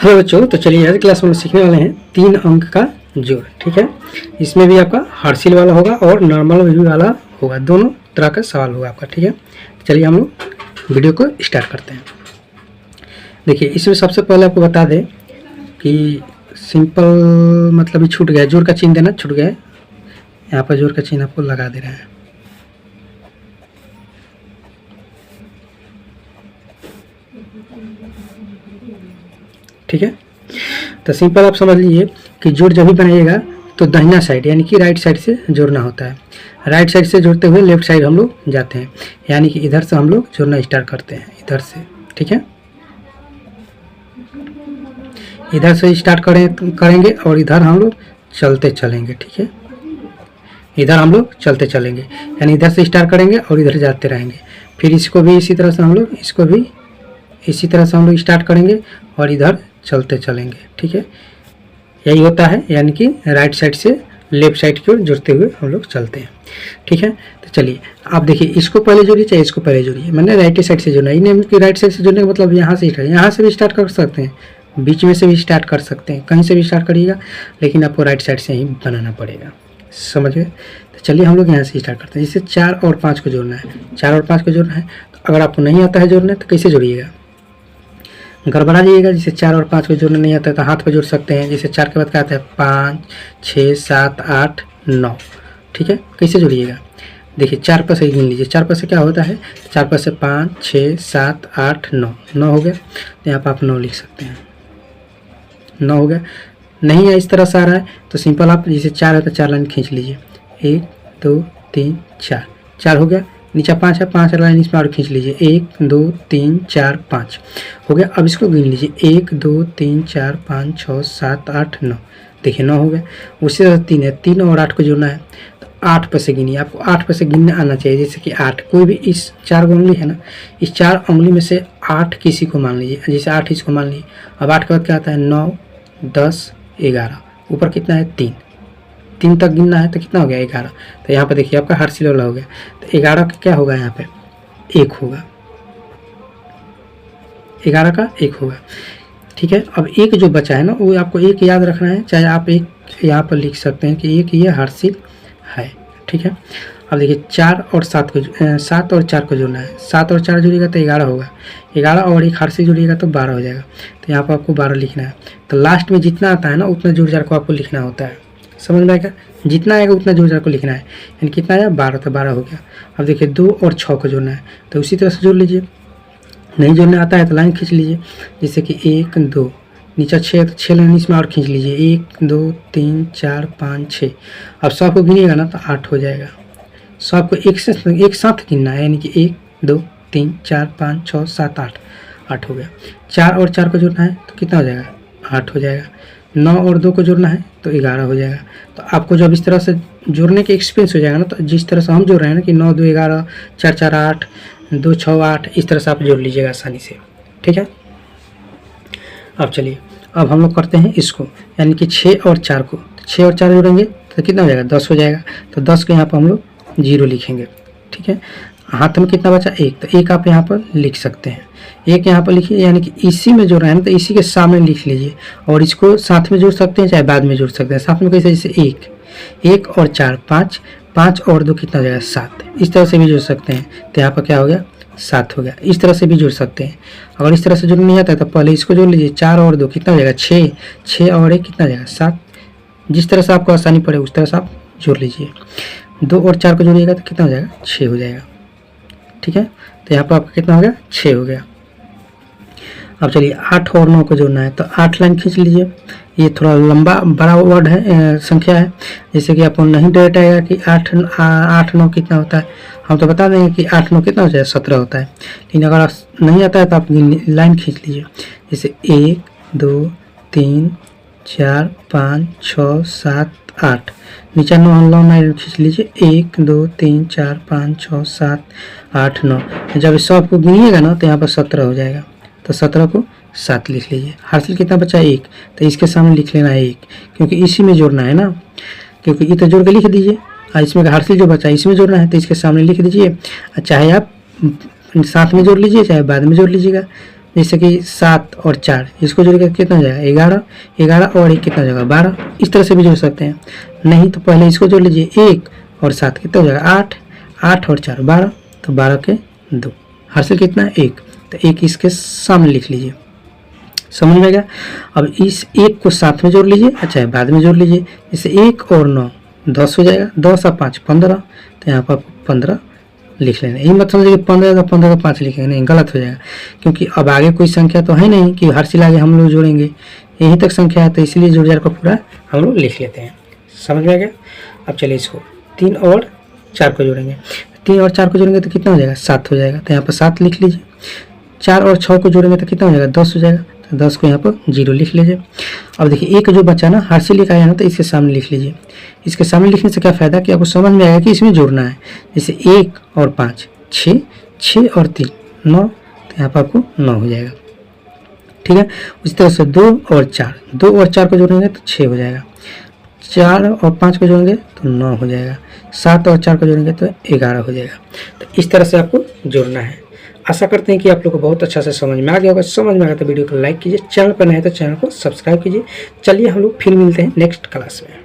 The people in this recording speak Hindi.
हेलो बच्चों, तो चलिए आज क्लास में हम सीखने वाले हैं 3 अंक का जोड़। ठीक है, इसमें भी आपका हार्सिल वाला होगा और नॉर्मल भी वाला होगा, दोनों तरह का सवाल होगा आपका। ठीक है, चलिए हम लोग वीडियो को स्टार्ट करते हैं। देखिए, इसमें सबसे पहले आपको बता दें कि सिंपल मतलब ही छूट गया, जोड़ का चिन्ह देना छूट गया। यहाँ पर जोड़ का चिन्ह आपको लगा दे रहे हैं। ठीक है, तो सिंपल आप समझ लीजिए कि जोड़ जब भी बनाइएगा तो दाहिना साइड यानी कि राइट साइड से जोड़ना होता है। राइट साइड से जोड़ते हुए लेफ्ट साइड हम लोग जाते हैं, यानी कि इधर से हम लोग जोड़ना स्टार्ट करते हैं, इधर से। ठीक है, इधर से स्टार्ट करेंगे और इधर हम लोग चलते चलेंगे। ठीक है, इधर हम लोग चलते चलेंगे, यानी इधर से स्टार्ट करेंगे और इधर जाते रहेंगे। फिर इसको भी इसी तरह से हम लोग, इसको भी इसी तरह से हम लोग स्टार्ट करेंगे और इधर चलते चलेंगे। ठीक है, यही होता है, यानी कि राइट साइड से लेफ्ट साइड की ओर जुड़ते हुए हम लोग चलते हैं। ठीक है, तो चलिए आप देखिए, इसको पहले जोड़िए चाहे इसको पहले जोड़िए। मैंने राइट साइड से जोड़ना, इन्हें कि राइट साइड से जोड़ने का मतलब यहाँ से स्टार्ट, यहाँ से भी स्टार्ट कर सकते हैं, बीच में से भी स्टार्ट कर सकते हैं, कहीं से भी स्टार्ट करिएगा, लेकिन आपको राइट साइड से ही बनाना पड़ेगा। समझ गए? तो चलिए हम लोग यहाँ से स्टार्ट करते हैं। जिससे 4 और 5 को जोड़ना है, 4 और 5 को जोड़ना है। तो अगर आपको नहीं आता है जोड़ना तो कैसे जोड़िएगा? गड़बड़ा जाइएगा। जैसे 4 और 5 को जोड़ना नहीं आता है तो हाथ पे जोड़ सकते हैं। जैसे 4 के बाद क्या आता है? 5, 6, 7, 8, 9। ठीक है, कैसे जोड़िएगा? देखिए 4 पर से गिन लीजिए। 4 पर से क्या होता है? 4 पर से 5, 6, 7, 8, 9। 9 हो गया, तो यहाँ पर आप 9 लिख सकते हैं। 9 हो गया। नहीं है इस तरह से आ रहा है तो सिंपल आप, जैसे 4 है तो 4 लाइन खींच लीजिए। 1, 2, 3, 4। 4 हो गया। नीचे 5 है, 5 लाइन इसमें और खींच लीजिए। 1, 2, 3, 4, 5 हो गया। अब इसको गिन लीजिए। 1, 2, 3, 4, 5, 6, 7, 8, 9। देखिए 9 हो गया। उसी तरह 3 है, 3 और 8 को जोड़ना है तो 8 पर से गिनिए। आपको 8 पर से गिनना आना चाहिए। जैसे कि 8, कोई भी इस 4 उंगली है ना, इस 4 उंगली में से 8 किसी को मान लीजिए। जैसे 8 इसको मान लीजिए। अब 8 के बाद क्या आता है? 9, 10, 11। ऊपर कितना है? 3 तक गिनना है तो कितना हो गया? 11। तो यहाँ पे देखिए आपका हार्सिल वाला हो गया। तो 11 का क्या होगा? यहाँ पे 1 होगा। 11 का 1 होगा। ठीक है, अब एक जो बचा है ना, वो आपको एक याद रखना है। चाहे आप एक यहाँ पर लिख सकते हैं कि एक ये हार्सिल है। ठीक है, अब देखिए 4 और 7 को 7 और 4 को जोड़ना है। 7 और 4 जोड़िएगा तो 11 होगा। 11 और एक हार्सिल जोड़िएगा तो 12 हो जाएगा। तो यहाँ पर आपको 12 लिखना है। तो लास्ट में जितना आता है ना, उतना जोड़ जाड़ को आपको लिखना होता है। समझ में आएगा? जितना आएगा उतना जोड़ जाड़ को लिखना है। यानी कितना आया? 12, तो 12 हो गया। अब देखिए 2 और 6 को जोड़ना है तो उसी तरह से जोड़ लीजिए। नहीं जोड़ने आता है तो लाइन खींच लीजिए। जैसे कि 1, 2, नीचे 6 है तो 6 लाइन इसमें और खींच लीजिए। 1, 2, 3, 4, 5, 6। अब 100 को गिनिएगा ना तो 8 हो जाएगा। 100 को एक साथ गिनना है, यानी कि 1, 2, 3, 4, 5, 6, 7, 8। 8 हो गया। 4 और 4 को जोड़ना है तो कितना हो जाएगा? 8 हो जाएगा। 9 और 2 को जोड़ना है तो 11 हो जाएगा। तो आपको जब इस तरह से जोड़ने के एक्सपीरियंस हो जाएगा ना, तो जिस तरह से हम जोड़ रहे हैं ना कि 9, 2, 11, 4, 4, 8, 2, 6, 8, इस तरह से आप जोड़ लीजिएगा आसानी से। ठीक है, अब चलिए अब हम लोग करते हैं इसको, यानी कि 6 और 4 को। 6 और 4 जोड़ेंगे तो कितना हो जाएगा? 10 हो जाएगा। तो 10 को यहाँ पर हम लोग 0 लिखेंगे। ठीक है, हाथ में कितना बचा? 1, तो 1 आप यहाँ पर लिख सकते हैं। 1 यहाँ पर लिखिए, यानी कि इसी में जोड़ रहे हैं ना तो इसी के सामने लिख लीजिए। और इसको साथ में जोड़ सकते हैं चाहे बाद में जोड़ सकते हैं। साथ में कैसे? जैसे 1 और 4 5, 5 और 2 कितना हो जाएगा? 7। इस तरह से भी जोड़ सकते हैं। तो यहाँ पर क्या हो गया? 7 हो गया। इस तरह से भी जोड़ सकते हैं। अगर इस तरह से जोड़ना नहीं आता है तो पहले इसको जोड़ लीजिए। 4 और 2 कितना हो जाएगा? 6। 6 और 1 कितना हो जाएगा? 7। जिस तरह से आपको आसानी पड़े उस तरह से आप जोड़ लीजिए। 2 और 4 को जोड़िएगा तो कितना हो जाएगा? 6 हो जाएगा। ठीक है, तो यहाँ पर आपका कितना हो गया? 6 हो गया। अब चलिए 8 और 9 को जोड़ना है तो 8 लाइन खींच लीजिए। ये थोड़ा लंबा बड़ा वर्ड है, संख्या है। जैसे कि आपको नहीं डायरेक्ट आएगा कि 8 9 कितना होता है। हम तो बता देंगे कि 8 9 कितना हो जाए? 17 होता है। लेकिन अगर नहीं आता है तो आप लाइन खींच लीजिए। जैसे 1, 2, 3, 4, 5, 6, 7, 8। नीचे 9 लाइन खींच लीजिए। 1, 2, 3, 4, 5, 6, 7, 8, 9। जब इस सब को गिनिएगा ना तो यहाँ पर 17 हो जाएगा। तो 17 को 7 लिख लीजिए। हार्सिल कितना बचा? 1, तो इसके सामने लिख लेना है 1, क्योंकि इसी में जोड़ना है ना। क्योंकि ये तो जोड़ के लिख दीजिए। इसमें हार्सिल जो बचा इसमें जोड़ना है तो इसके सामने लिख दीजिए। चाहे आप साथ में जोड़ लीजिए चाहे बाद में जोड़ लीजिएगा, जैसे कि 7 और 4 इसको जोड़ के कितना हो जाएगा 11, 11 और 1 कितना हो जाएगा 12। इस तरह से भी जोड़ सकते हैं। नहीं तो पहले इसको जोड़ लीजिए 1 और 7 कितना हो जाएगा 8, 8 और 4 12, तो 12 के 2, हासिल कितना 1, तो 1 इसके सामने लिख लीजिए। समझ में गया। अब इस 1 को साथ में जोड़ लीजिए, अच्छा बाद में जोड़ लीजिए। जैसे 1 और 9 10 हो जाएगा, 10 और 5 15, तो यहाँ पर 15 लिख लेना। यही मत समझिए कि 15 का 15 का 5 लिखेंगे, नहीं गलत हो जाएगा, क्योंकि अब आगे कोई संख्या तो है नहीं कि हर सिल आगे हम लोग जोड़ेंगे, यहीं तक संख्या है, तो इसलिए जोड़ जाड़ को पूरा हम लोग लिख लेते हैं। समझ में आ गया। अब चलिए इसको 3 और 4 को जोड़ेंगे। 3 और 4 को जोड़ेंगे तो कितना हो जाएगा 7 हो जाएगा, तो यहाँ पर 7 लिख लीजिए। 4 और 6 को जोड़ेंगे तो कितना हो जाएगा 10 हो जाएगा, तो 10 को यहाँ पर 0 लिख लीजिए। अब देखिए एक जो बचा ना हर से लिखा है ना, तो इसके सामने लिख लीजिए। इसके सामने लिखने से क्या फ़ायदा कि आपको समझ में आएगा कि इसमें जोड़ना है। जैसे 1 और 5 6, 6 और 3 9, तो यहाँ पर आपको 9 हो जाएगा। ठीक है। उसी तरह से 2 और 4, 2 और 4 को जोड़ेंगे तो 6 हो जाएगा। 4 और 5 को जोड़ेंगे तो 9 हो जाएगा। 7 और 4 को जोड़ेंगे तो 11 हो जाएगा। तो इस तरह से आपको जोड़ना है। आशा करते हैं कि आप लोग को बहुत अच्छा से समझ में आ गया होगा। समझ में आ गया तो वीडियो को लाइक कीजिए, चैनल पर नए हैं तो चैनल को सब्सक्राइब कीजिए। चलिए हम लोग फिर मिलते हैं नेक्स्ट क्लास में।